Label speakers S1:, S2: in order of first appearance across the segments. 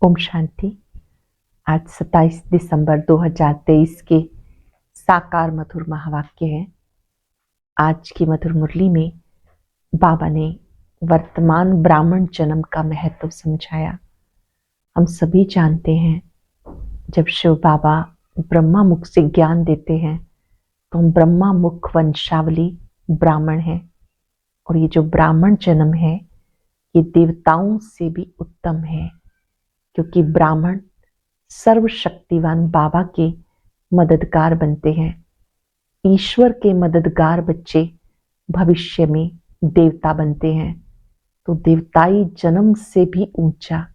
S1: ओम शांति। आज 27 दिसंबर 2023 के साकार मधुर महावाक्य है। आज की मधुर मुरली में बाबा ने वर्तमान ब्राह्मण जन्म का महत्व समझाया। हम सभी जानते हैं, जब शिव बाबा ब्रह्मा मुख से ज्ञान देते हैं तो हम ब्रह्मा मुख वंशावली ब्राह्मण हैं। और ये जो ब्राह्मण जन्म है ये देवताओं से भी उत्तम है, क्योंकि ब्राह्मण सर्वशक्तिवान बाबा के मददगार बनते हैं। ईश्वर के मददगार बच्चे भविष्य में देवता बनते हैं। तो देवताई जन्म से भी ऊंचा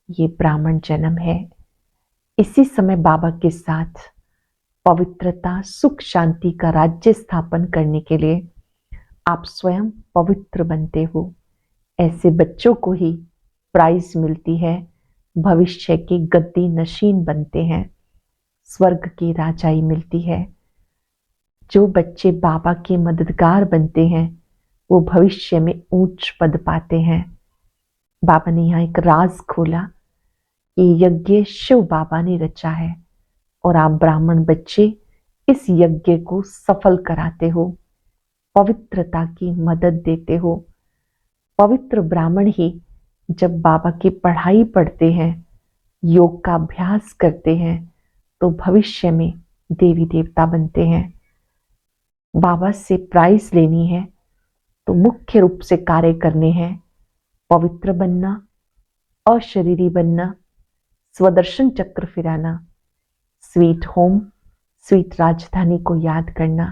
S1: ये ब्राह्मण जन्म है। इसी समय बाबा के साथ पवित्रता, सुख, शांति का राज्य स्थापन करने के लिए आप स्वयं पवित्र बनते हो। ऐसे बच्चों को ही प्राइज मिलती है, भविष्य के गद्दी नशीन बनते हैं, स्वर्ग की राजाई मिलती है। जो बच्चे बाबा के मददगार बनते हैं वो भविष्य में ऊंच पद पाते हैं। बाबा ने यहाँ एक राज खोला कि यज्ञ शिव बाबा ने रचा है और आप ब्राह्मण बच्चे इस यज्ञ को सफल कराते हो, पवित्रता की मदद देते हो। पवित्र ब्राह्मण ही जब बाबा की पढ़ाई पढ़ते हैं, योग का अभ्यास करते हैं, तो भविष्य में देवी देवता बनते हैं। बाबा से प्राइज लेनी है तो मुख्य रूप से कार्य करने हैं, पवित्र बनना, अशरीरी बनना, स्वदर्शन चक्र फिराना, स्वीट होम, स्वीट राजधानी को याद करना।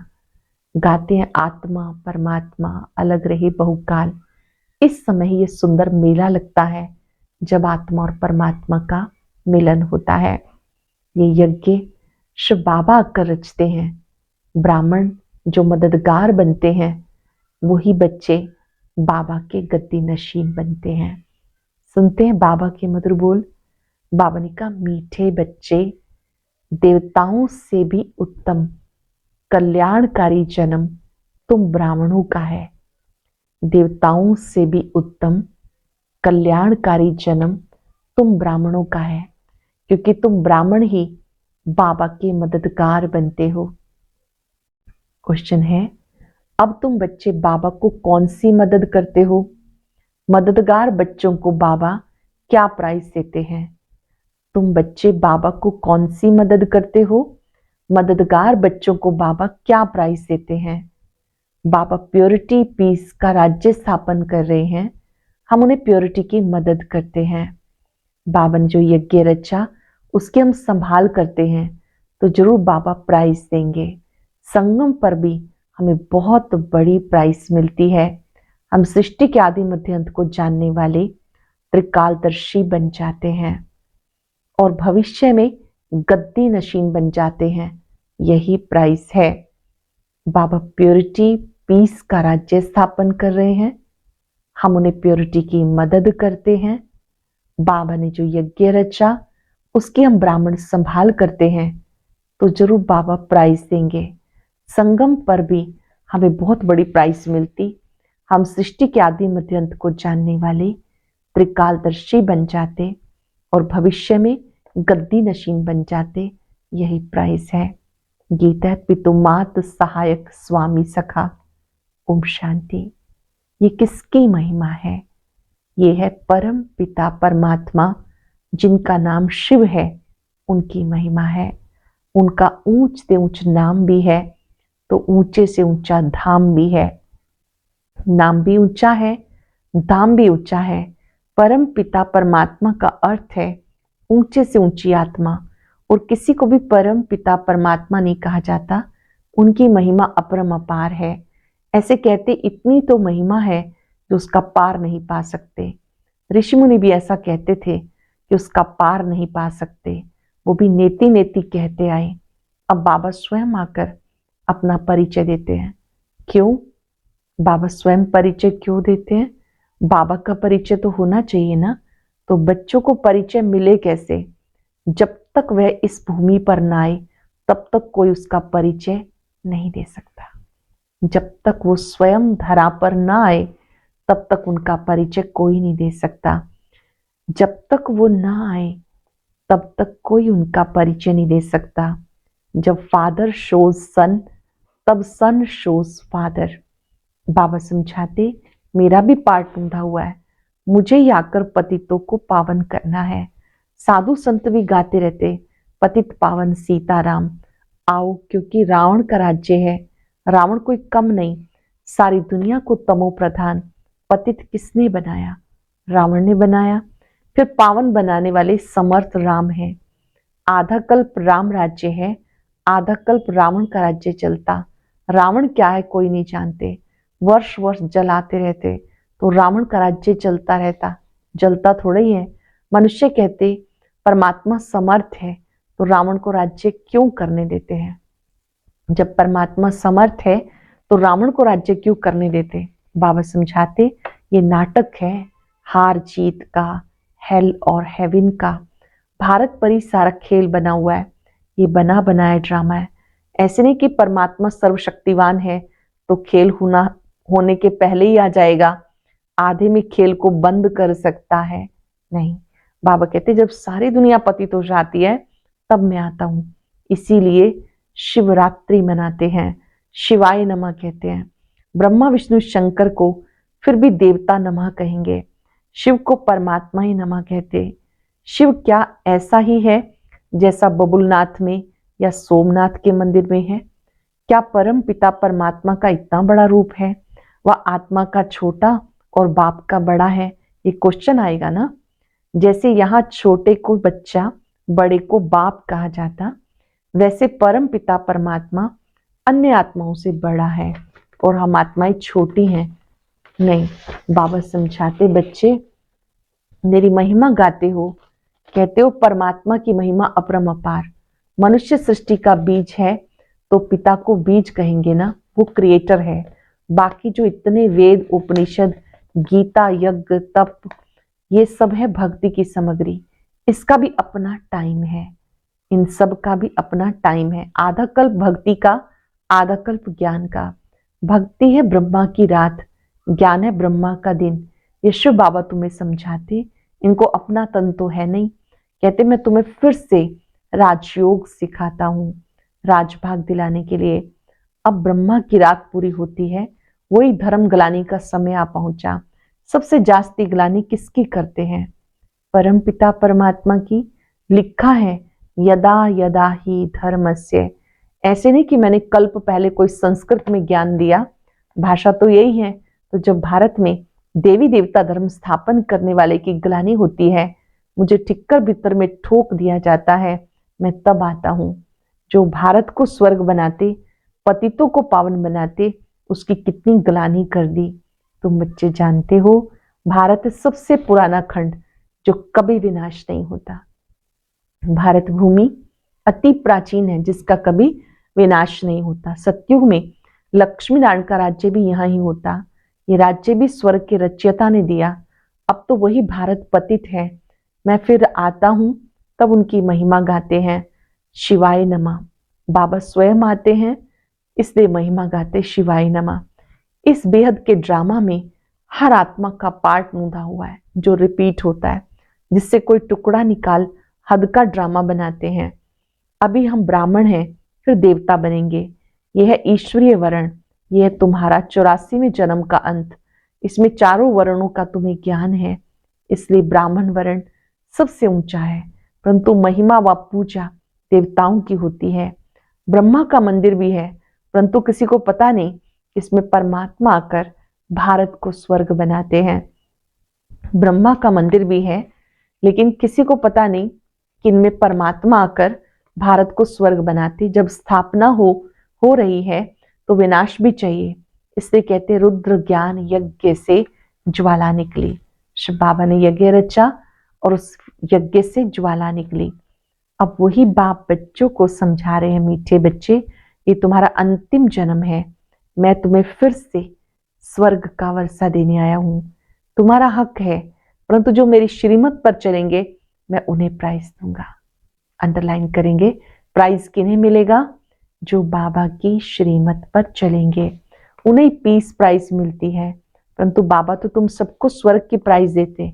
S1: गाते हैं आत्मा परमात्मा अलग रहे बहुकाल। इस समय ये सुंदर मेला लगता है जब आत्मा और परमात्मा का मिलन होता है। ये यज्ञ शिव बाबा आकर रचते हैं। ब्राह्मण जो मददगार बनते हैं वही बच्चे बाबा के गद्दी नशीन बनते हैं। सुनते हैं बाबा के मधुर बोल। बाबा ने कहा, मीठे बच्चे, देवताओं से भी उत्तम कल्याणकारी जन्म तुम ब्राह्मणों का है। देवताओं से भी उत्तम कल्याणकारी जन्म तुम ब्राह्मणों का है, क्योंकि तुम ब्राह्मण ही बाबा के मददगार बनते हो। क्वेश्चन है, अब तुम बच्चे बाबा को कौन सी मदद करते हो? मददगार बच्चों को बाबा क्या प्राइज देते हैं? तुम बच्चे बाबा को कौन सी मदद करते हो? मददगार बच्चों को बाबा क्या प्राइज देते हैं? बाबा प्योरिटी पीस का राज्य स्थापन कर रहे हैं, हम उन्हें प्योरिटी की मदद करते हैं। बाबा ने जो यज्ञ रचा उसकी हम संभाल करते हैं, तो जरूर बाबा प्राइज देंगे। संगम पर भी हमें बहुत बड़ी प्राइज मिलती है। हम सृष्टि के आदि मध्य अंत को जानने वाले त्रिकालदर्शी बन जाते हैं और भविष्य में गद्दी नशीन बन जाते हैं। यही प्राइस है। बाबा प्योरिटी पीस का राज्य स्थापन कर रहे हैं, हम उन्हें प्योरिटी की मदद करते हैं। बाबा ने जो यज्ञ रचा उसकी हम ब्राह्मण संभाल करते हैं, तो जरूर बाबा प्राइज देंगे। संगम पर भी हमें बहुत बड़ी प्राइज मिलती। हम सृष्टि के आदि मध्य अंत को जानने वाले त्रिकालदर्शी बन जाते और भविष्य में गद्दी नशीन बन जाते। यही प्राइज है। गीता पितु मात सहायक स्वामी सखा। ओम शांति। ये किसकी महिमा है? ये है परम पिता परमात्मा जिनका नाम शिव है, उनकी महिमा है। उनका ऊंच से ऊंच नाम भी है तो ऊंचे से ऊंचा धाम भी है। नाम भी ऊंचा है, धाम भी ऊंचा है। परम पिता परमात्मा का अर्थ है ऊंचे से ऊंची आत्मा, और किसी को भी परम पिता परमात्मा नहीं कहा जाता। उनकी महिमा अपरम अपार है। ऐसे कहते इतनी तो महिमा है जो उसका पार नहीं पा सकते। ऋषि मुनि भी ऐसा कहते थे कि उसका पार नहीं पा सकते, वो भी नेति नेति कहते आए। अब बाबा स्वयं आकर अपना परिचय देते हैं। क्यों बाबा स्वयं परिचय क्यों देते हैं? बाबा का परिचय तो होना चाहिए ना। तो बच्चों को परिचय मिले कैसे? जब तक वह इस भूमि पर ना आए तब तक कोई उसका परिचय नहीं दे सकता। जब तक वो स्वयं धरा पर ना आए तब तक उनका परिचय कोई नहीं दे सकता। जब तक वो ना आए तब तक कोई उनका परिचय नहीं दे सकता। जब फादर शोज सन तब सन शोज फादर। बाबा समझाते, मेरा भी पार्ट बंधा हुआ है, मुझे ही आकर पतितों को पावन करना है। साधु संत भी गाते रहते, पतित पावन सीताराम आओ, क्योंकि रावण का राज्य है। रावण कोई कम नहीं, सारी दुनिया को तमो प्रधान पतित किसने बनाया? रावण ने बनाया। फिर पावन बनाने वाले समर्थ राम है। आधा कल्प राम राज्य है, आधा कल्प रावण का राज्य चलता। रावण क्या है कोई नहीं जानते, वर्ष वर्ष जलाते रहते तो रावण का राज्य चलता रहता, जलता थोड़ा ही है। मनुष्य कहते परमात्मा समर्थ है तो रावण को राज्य क्यों करने देते हैं? जब परमात्मा समर्थ है तो रावण को राज्य क्यों करने देते? बाबा समझाते, ये नाटक है हार जीत का, हेल और हेवन का। भारत पर ही सारा खेल बना हुआ है, ये बना बनाया ड्रामा है। ऐसे नहीं कि परमात्मा सर्वशक्तिवान है तो खेल होने के पहले ही आ जाएगा, आधे में खेल को बंद कर सकता है। नहीं, बाबा कहते जब सारी दुनिया पतित हो जाती है तब मैं आता हूं। इसीलिए शिवरात्रि मनाते हैं, शिवाय नमः कहते हैं। ब्रह्मा विष्णु शंकर को फिर भी देवता नमः कहेंगे, शिव को परमात्मा ही नमः कहते। शिव क्या ऐसा ही है जैसा बबुलनाथ में या सोमनाथ के मंदिर में है? क्या परम पिता परमात्मा का इतना बड़ा रूप है? वह आत्मा का छोटा और बाप का बड़ा है? ये क्वेश्चन आएगा ना। जैसे यहाँ छोटे को बच्चा, बड़े को बाप कहा जाता, वैसे परम पिता परमात्मा अन्य आत्माओं से बड़ा है और हम आत्माएं छोटी हैं। नहीं, बाबा समझाते, बच्चे मेरी महिमा गाते हो, कहते हो परमात्मा की महिमा अपरम अपार। मनुष्य सृष्टि का बीज है तो पिता को बीज कहेंगे ना, वो क्रिएटर है। बाकी जो इतने वेद उपनिषद गीता यज्ञ तप ये सब है भक्ति की सामग्री, इसका भी अपना टाइम है, इन सब का भी अपना टाइम है। आधा कल्प भक्ति का, आधा कल्प ज्ञान का। भक्ति है ब्रह्मा की रात, ज्ञान है ब्रह्मा का दिन। यशु बाबा तुम्हें समझाते, इनको अपना तन तो है नहीं। कहते मैं तुम्हें फिर से राजयोग सिखाता हूँ, राजभाग दिलाने के लिए। अब ब्रह्मा की रात पूरी होती है, वही धर्म ग्लानि का समय आ पहुंचा। सबसे जास्ती ग्लानि किसकी करते हैं? परम पिता परमात्मा की। लिखा है यदा यदा ही धर्मस्य। ऐसे नहीं कि मैंने कल्प पहले कोई संस्कृत में ज्ञान दिया, भाषा तो यही है। तो जब भारत में देवी देवता धर्म स्थापन करने वाले की ग्लानि होती है, मुझे ठिक्कर भीतर में ठोक दिया जाता है, मैं तब आता हूं। जो भारत को स्वर्ग बनाते, पतितों को पावन बनाते, उसकी कितनी ग्लानि कर दी। तुम बच्चे जानते हो, भारत सबसे पुराना खंड जो कभी विनाश नहीं होता। भारत भूमि अति प्राचीन है जिसका कभी विनाश नहीं होता। सतयुग में लक्ष्मी नारायण का राज्य भी यहाँ ही होता, ये राज्य भी स्वर्ग के रचयिता ने दिया। अब तो वही भारत पतित है, मैं फिर आता हूं तब उनकी महिमा गाते हैं। शिवाय नमः, बाबा स्वयं आते हैं इसलिए महिमा गाते शिवाय नमः। इस बेहद के ड्रामा में हर आत्मा का पार्ट मूंधा हुआ है जो रिपीट होता है, जिससे कोई टुकड़ा निकाल हद का ड्रामा बनाते हैं। अभी हम ब्राह्मण हैं, फिर देवता बनेंगे। यह है ईश्वरीय वर्ण, यह है तुम्हारा 84वें जन्म का अंत। इसमें चारों वर्णों का तुम्हें ज्ञान है, इसलिए ब्राह्मण वर्ण सबसे ऊंचा है। परंतु महिमा व पूजा देवताओं की होती है। ब्रह्मा का मंदिर भी है, परंतु किसी को पता नहीं इसमें परमात्मा आकर भारत को स्वर्ग बनाते हैं। ब्रह्मा का मंदिर भी है, लेकिन किसी को पता नहीं कि इनमें परमात्मा आकर भारत को स्वर्ग बनाते। जब स्थापना हो रही है तो विनाश भी चाहिए, इसलिए कहते रुद्र ज्ञान यज्ञ से ज्वाला निकली। शिव बाबा ने यज्ञ रचा और उस यज्ञ से ज्वाला निकली। अब वही बाप बच्चों को समझा रहे हैं, मीठे बच्चे ये तुम्हारा अंतिम जन्म है, मैं तुम्हें फिर से स्वर्ग का वर्षा देने आया हूं। तुम्हारा हक है, परंतु जो मेरी श्रीमत पर चलेंगे मैं उन्हें प्राइज दूंगा। अंडरलाइन करेंगे, प्राइज किन्हें मिलेगा? जो बाबा की श्रीमत पर चलेंगे उन्हें पीस प्राइज मिलती है। परंतु बाबा तो तुम सबको स्वर्ग की प्राइज देते,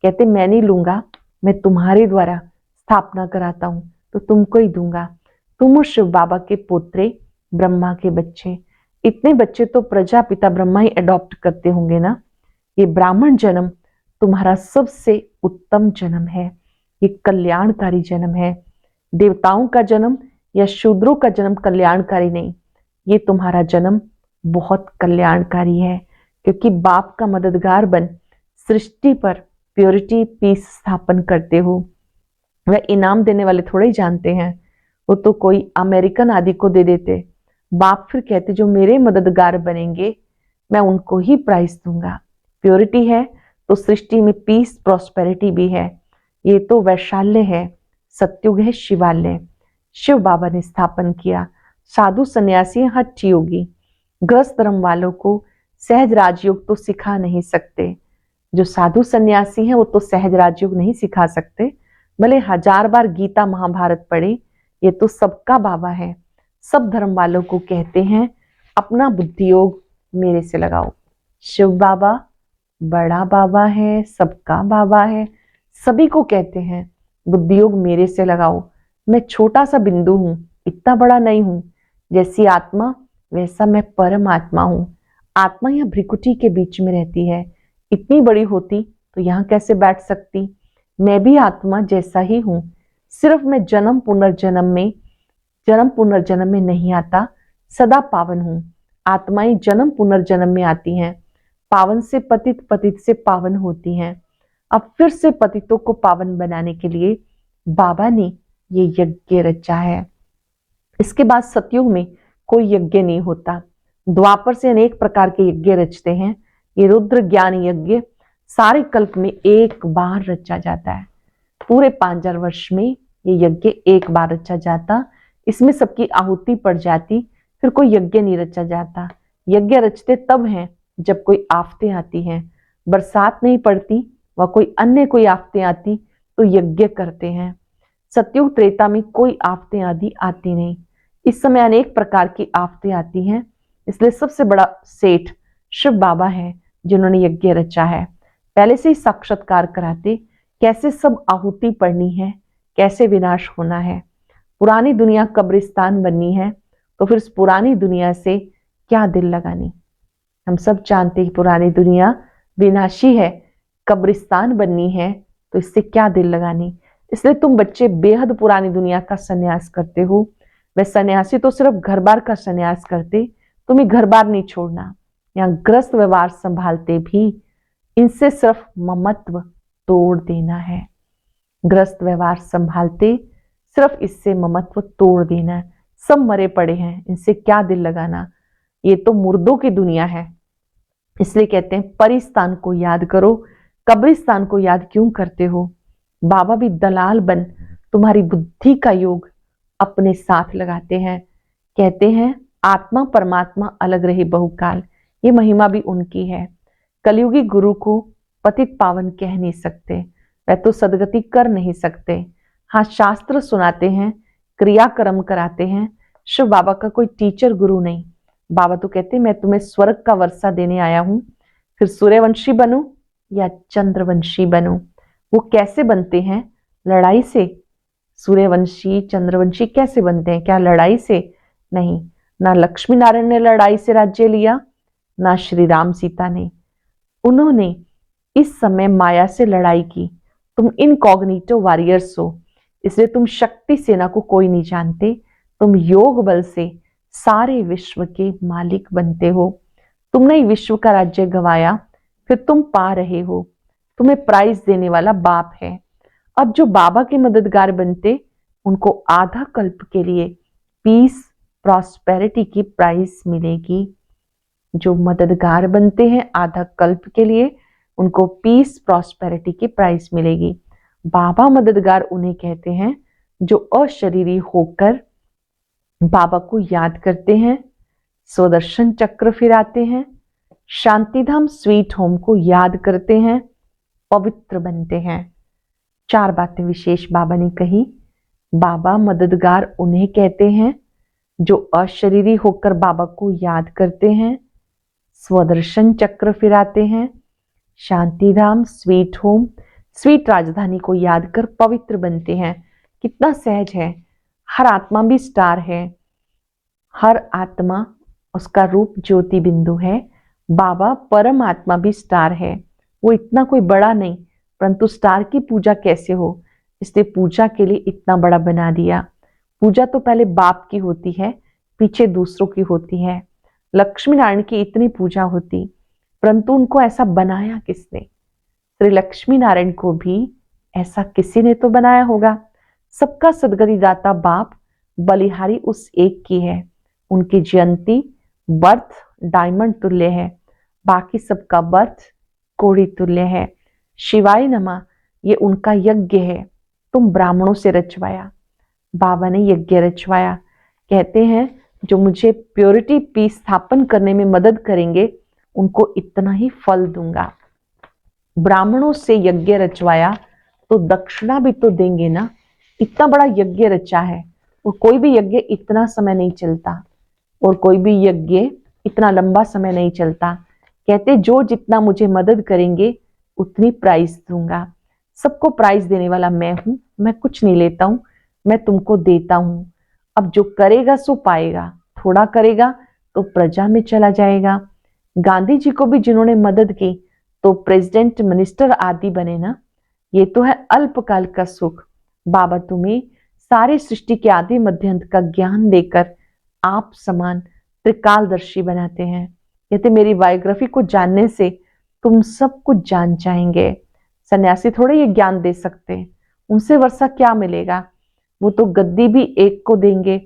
S1: कहते मैं नहीं लूंगा, मैं तुम्हारे द्वारा स्थापना कराता हूं तो तुमको ही दूंगा। तुम और शिव बाबा के पोत्रे, ब्रह्मा के बच्चे, इतने बच्चे तो प्रजापिता ब्रह्मा ही अडॉप्ट करते होंगे ना। ये ब्राह्मण जन्म तुम्हारा सबसे उत्तम जन्म है, ये कल्याणकारी जन्म है। देवताओं का जन्म या शूद्रों का जन्म कल्याणकारी नहीं, ये तुम्हारा जन्म बहुत कल्याणकारी है, क्योंकि बाप का मददगार बन सृष्टि पर प्योरिटी पीस स्थापन करते हो। वह इनाम देने वाले थोड़े ही जानते हैं, वो तो कोई अमेरिकन आदि को दे देते। बाप फिर कहते जो मेरे मददगार बनेंगे मैं उनको ही प्राइज दूंगा। प्योरिटी है तो सृष्टि में पीस प्रॉस्पेरिटी भी है। ये तो वैशाल्य है, सत्युग है, शिवालय। शिव बाबा ने स्थापन किया। साधु सन्यासी हठ योगी ग्रस्त धर्म वालों को सहज राजयोग तो सिखा नहीं सकते। जो साधु सन्यासी हैं वो तो सहज राजयोग नहीं सिखा सकते, भले 1000 बार गीता महाभारत पढ़े, ये तो सबका बाबा है। सब धर्म वालों को कहते हैं अपना बुद्धि योग मेरे से लगाओ। शिव बाबा बड़ा बाबा है, सबका बाबा है, सभी को कहते हैं बुद्धि योग मेरे से लगाओ। मैं छोटा सा बिंदु हूं, इतना बड़ा नहीं हूं। जैसी आत्मा वैसा मैं परमात्मा हूं। आत्मा यह भ्रिकुटी के बीच में रहती है, इतनी बड़ी होती तो यहां कैसे बैठ सकती। मैं भी आत्मा जैसा ही हूं, सिर्फ मैं जन्म पुनर्जन्म में नहीं आता, सदा पावन हूं। आत्माएं जन्म पुनर्जन्म में आती हैं, पावन से पतित, पतित से पावन होती हैं। अब फिर से पतितों को पावन बनाने के लिए बाबा ने ये यज्ञ रचा है। इसके बाद सतयुग में कोई यज्ञ नहीं होता। द्वापर से अनेक प्रकार के यज्ञ रचते हैं। ये रुद्र ज्ञान यज्ञ सारे कल्प में एक बार रचा जाता है। पूरे 5000 वर्ष में ये यज्ञ एक बार रचा जाता, इसमें सबकी आहुति पड़ जाती, फिर कोई यज्ञ नहीं रचा जाता। यज्ञ रचते तब हैं जब कोई आफतें आती हैं, बरसात नहीं पड़ती व कोई आफतें आती तो यज्ञ करते हैं। सतयुग त्रेता में कोई आफतें आदि आती नहीं। इस समय अनेक प्रकार की आफतें आती हैं, इसलिए सबसे बड़ा सेठ शिव बाबा है जिन्होंने यज्ञ रचा है। पहले से ही साक्षात्कार कराते कैसे सब आहुति पड़नी है, कैसे विनाश होना है। पुरानी दुनिया कब्रिस्तान बननी है तो फिर इस पुरानी दुनिया से क्या दिल लगानी। हम सब जानते हैं पुरानी दुनिया विनाशी है, कब्रिस्तान बननी है तो इससे क्या दिल लगानी। इसलिए तुम बच्चे बेहद पुरानी दुनिया का सन्यास करते हो। वह सन्यासी तो सिर्फ घर बार का सन्यास करते, तुम्हें घर बार नहीं छोड़ना। यहाँ ग्रस्त व्यवहार संभालते भी इनसे सिर्फ ममत्व तोड़ देना है। ग्रस्त व्यवहार संभालते सिर्फ इससे ममत्व तोड़ देना है। सब मरे पड़े हैं, इनसे क्या दिल लगाना। ये तो मुर्दों की दुनिया है, इसलिए कहते हैं परिस्तान को याद करो, कब्रिस्तान को याद क्यों करते हो। बाबा भी दलाल बन तुम्हारी बुद्धि का योग अपने साथ लगाते हैं। कहते हैं आत्मा परमात्मा अलग रहे बहुकाल, ये महिमा भी उनकी है। कलयुगी गुरु को पतित पावन कह नहीं सकते, वह तो सदगति कर नहीं सकते। हाँ, शास्त्र सुनाते हैं, क्रियाक्रम कराते हैं। शिव बाबा का कोई टीचर गुरु नहीं। बाबा तो कहते मैं तुम्हें स्वर्ग का वर्षा देने आया हूं, फिर सूर्यवंशी बनूं या चंद्रवंशी बनूं। वो कैसे बनते हैं? लड़ाई से। सूर्यवंशी चंद्रवंशी कैसे बनते हैं? क्या लड़ाई से? नहीं, ना लक्ष्मी नारायण ने लड़ाई से राज्य लिया, ना श्री राम सीता ने। उन्होंने इस समय माया से लड़ाई की। तुम इनकॉग्निटो वॉरियर्स हो, इसलिए तुम शक्ति सेना को कोई नहीं जानते। तुम योग बल से सारे विश्व के मालिक बनते हो। तुमने ही विश्व का राज्य गंवाया, फिर तुम पा रहे हो। तुम्हें प्राइज देने वाला बाप है। अब जो बाबा के मददगार बनते उनको आधा कल्प के लिए पीस प्रॉस्पेरिटी की प्राइज मिलेगी। जो मददगार बनते हैं आधा कल्प के लिए उनको पीस प्रॉस्पेरिटी की प्राइज मिलेगी। बाबा मददगार उन्हें कहते हैं जो अशरीरी होकर बाबा को याद करते हैं, स्वदर्शन चक्र फिराते हैं, शांतिधाम स्वीट होम को याद करते हैं, पवित्र बनते हैं। 4 बातें विशेष बाबा ने कही। बाबा मददगार उन्हें कहते हैं जो अशरीरी होकर बाबा को याद करते हैं, स्वदर्शन चक्र फिराते हैं, शांतिधाम स्वीट होम स्वीट राजधानी को याद कर पवित्र बनते हैं। कितना सहज है। हर आत्मा भी स्टार है, हर आत्मा उसका रूप ज्योति बिंदु है। बाबा परम आत्मा भी स्टार है, वो इतना कोई बड़ा नहीं, परंतु स्टार की पूजा कैसे हो, इसलिए पूजा के लिए इतना बड़ा बना दिया। पूजा तो पहले बाप की होती है, पीछे दूसरों की होती है। लक्ष्मी नारायण की इतनी पूजा होती, परंतु उनको ऐसा बनाया किसने? श्री लक्ष्मी नारायण को भी ऐसा किसी ने तो बनाया होगा। सबका सदगति दाता बाप बलिहारी उस एक की है। उनकी जयंती बर्थ डायमंड तुल्य है, बाकी सबका बर्थ कोड़ी तुल्य है। शिवाय नमा, ये उनका यज्ञ है, तुम ब्राह्मणों से रचवाया। बाबा ने यज्ञ रचवाया। कहते हैं जो मुझे प्योरिटी पीस स्थापन करने में मदद करेंगे उनको इतना ही फल दूंगा। ब्राह्मणों से यज्ञ रचवाया तो दक्षिणा भी तो देंगे ना। इतना बड़ा यज्ञ रचा है, और कोई भी यज्ञ इतना समय नहीं चलता, और कोई भी यज्ञ इतना लंबा समय नहीं चलता। कहते जो जितना मुझे मदद करेंगे उतनी प्राइज दूंगा। सबको प्राइज देने वाला मैं हूं, मैं कुछ नहीं लेता हूं, मैं तुमको देता हूं। अब जो करेगा सो पाएगा, थोड़ा करेगा तो प्रजा में चला जाएगा। गांधी जी को भी जिन्होंने मदद की तो प्रेसिडेंट मिनिस्टर आदि बने ना। ये तो है अल्पकाल का सुख। बाबा तुम्हें सारे सृष्टि के आदि मध्य अंत का ज्ञान देकर आप समान त्रिकालदर्शी बनाते हैं। कहते मेरी बायोग्राफी को जानने से तुम सब कुछ जान जाएंगे। सन्यासी थोड़े ये ज्ञान दे सकते, उनसे वर्षा क्या मिलेगा? वो तो गद्दी भी एक को देंगे,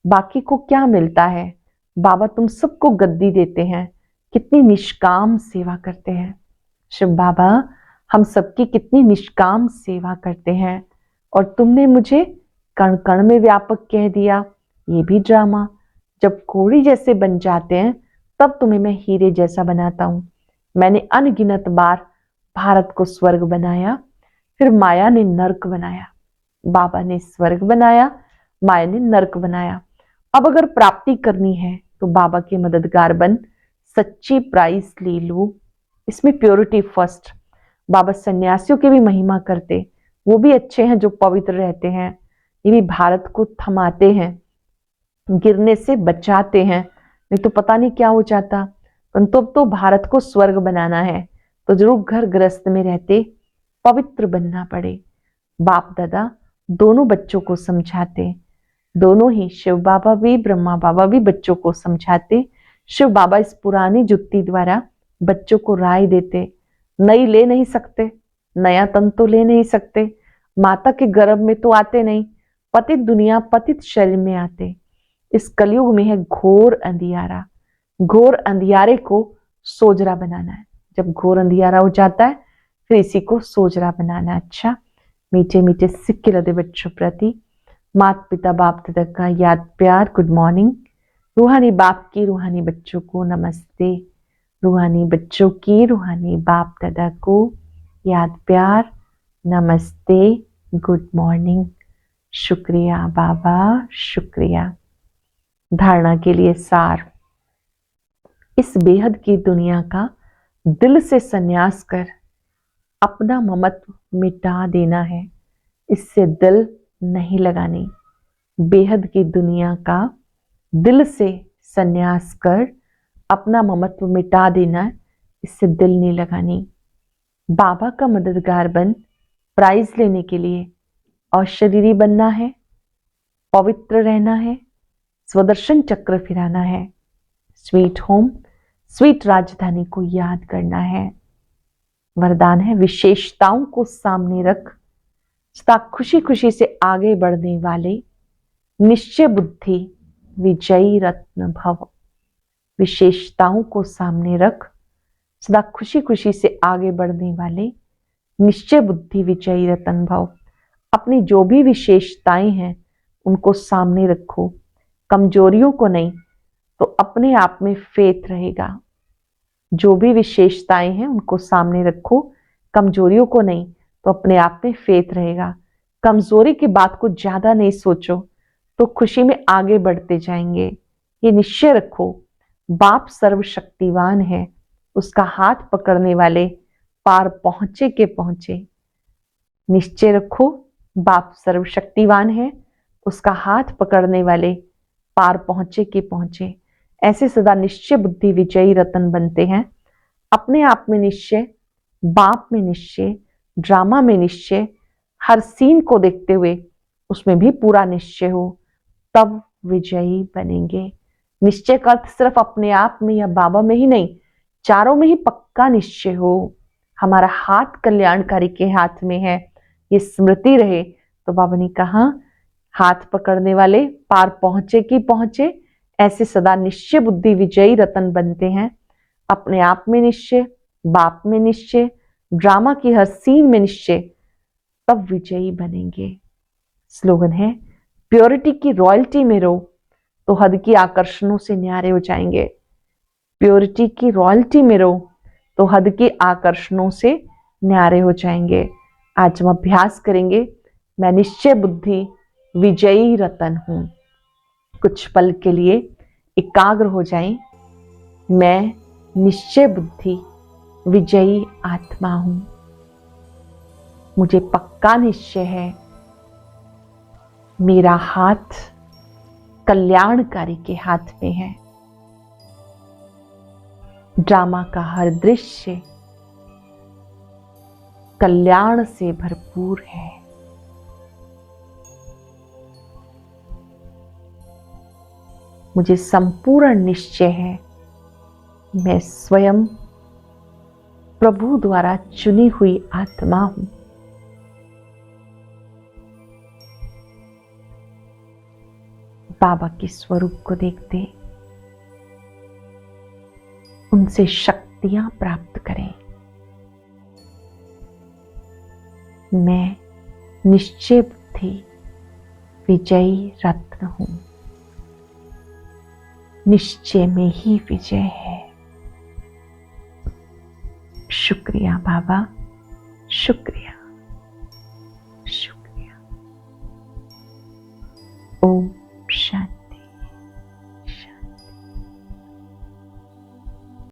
S1: बाकी को क्या मिलता है? बाबा तुम सबको गद्दी देते हैं, कितनी निष्काम सेवा करते हैं। शिव बाबा हम सबकी कितनी निष्काम सेवा करते हैं, और तुमने मुझे कण कण में व्यापक कह दिया। ये भी ड्रामा। जब कोड़ी जैसे बन जाते हैं तब तुम्हें मैं हीरे जैसा बनाता हूं। मैंने अनगिनत बार भारत को स्वर्ग बनाया, फिर माया ने नर्क बनाया। बाबा ने स्वर्ग बनाया, माया ने नर्क बनाया। अब अगर प्राप्ति करनी है तो बाबा के मददगार बन सच्ची प्राइज ले लो। इसमें प्योरिटी फर्स्ट। बाबा सन्यासियों की भी महिमा करते, वो भी अच्छे हैं जो पवित्र रहते हैं। ये भी भारत को थमाते हैं, गिरने से बचाते हैं, नहीं तो पता नहीं क्या हो जाता। परंतु अब तो भारत को स्वर्ग बनाना है तो जरूर घर गृहस्थ में रहते पवित्र बनना पड़े। बाप दादा दोनों बच्चों को समझाते, दोनों ही शिव बाबा भी ब्रह्मा बाबा भी बच्चों को समझाते। शिव बाबा इस पुरानी जुत्ती द्वारा बच्चों को राय देते। नई ले नहीं सकते, नया तन तो ले नहीं सकते, माता के गर्भ में तो आते नहीं, पतित दुनिया पतित शरीर में आते। इस कलयुग में है घोर अंधियारा, घोर अंधियारे को सोजरा बनाना है। जब घोर अंधियारा हो जाता है फिर इसी को सोजरा बनाना। अच्छा मीठे मीठे सिक्के लदे बच्चों प्रति माता पिता बाप दादा का याद प्यार गुड मॉर्निंग। रूहानी बाप की रूहानी बच्चों को नमस्ते, रूहानी बच्चों की रूहानी बाप दादा को याद प्यार नमस्ते गुड मॉर्निंग। शुक्रिया बाबा, शुक्रिया। धारणा के लिए सार। इस बेहद की दुनिया का दिल से संन्यास कर अपना ममत्व मिटा देना है, इससे दिल नहीं लगानी। बेहद की दुनिया का दिल से संन्यास कर अपना ममत्व मिटा देना है, इससे दिल नहीं लगानी। बाबा का मददगार बन प्राइज लेने के लिए अशरीरी बनना है, पवित्र रहना है, स्वदर्शन चक्र फिराना है, स्वीट होम स्वीट राजधानी को याद करना है। वरदान है विशेषताओं को सामने रख सदा खुशी खुशी से आगे बढ़ने वाले निश्चय बुद्धि विजयी रत्न भव। विशेषताओं को सामने रख सदा खुशी खुशी से आगे बढ़ने वाले निश्चय बुद्धि विजयी रत्न भव। अपनी जो भी विशेषताएं हैं उनको सामने रखो, कमजोरियों को नहीं, तो अपने आप में फेथ रहेगा। जो भी विशेषताएं हैं उनको सामने रखो, कमजोरियों को नहीं, तो अपने आप में फेथ रहेगा। कमजोरी की बात को ज्यादा नहीं सोचो तो खुशी में आगे बढ़ते जाएंगे। ये निश्चय रखो बाप सर्वशक्तिवान है, उसका हाथ पकड़ने वाले पार पहुंचे के पहुंचे। निश्चय रखो, बाप सर्वशक्तिवान है, उसका हाथ पकड़ने वाले पार पहुंचे कि पहुंचे। ऐसे सदा निश्चय बुद्धि विजयी रतन बनते हैं। अपने आप में निश्चय, बाप में निश्चय, ड्रामा में निश्चय, हर सीन को देखते हुए उसमें भी पूरा निश्चय हो, तब विजयी बनेंगे। निश्चय का अर्थ सिर्फ अपने आप में या बाबा में ही नहीं, चारों में ही पक्का निश्चय हो। हमारा हाथ कल्याणकारी के हाथ में है, ये स्मृति रहे। तो बाबा ने कहा, हाथ पकड़ने वाले पार पहुंचे कि पहुंचे। ऐसे सदा निश्चय बुद्धि विजयी रतन बनते हैं। अपने आप में निश्चय, बाप में निश्चय, ड्रामा की हर सीन में निश्चय, तब विजयी बनेंगे। स्लोगन है, प्योरिटी की रॉयल्टी में रहो तो हद की आकर्षणों से न्यारे हो जाएंगे। प्योरिटी की रॉयल्टी में रहो तो हद के आकर्षणों से न्यारे हो जाएंगे। आज हम अभ्यास करेंगे, मैं निश्चय बुद्धि विजयी रतन हूं। कुछ पल के लिए एकाग्र हो जाएं। मैं निश्चय बुद्धि विजयी आत्मा हूं। मुझे पक्का निश्चय है, मेरा हाथ कल्याणकारी के हाथ में है। ड्रामा का हर दृश्य कल्याण से भरपूर है। मुझे संपूर्ण निश्चय है, मैं स्वयं प्रभु द्वारा चुनी हुई आत्मा हूं। बाबा के स्वरूप को देखते उनसे शक्तियां प्राप्त करें। मैं निश्चय बुद्धि विजयी रत्न हूं। निश्चय में ही विजय है। शुक्रिया बाबा, शुक्रिया, शुक्रिया। ओम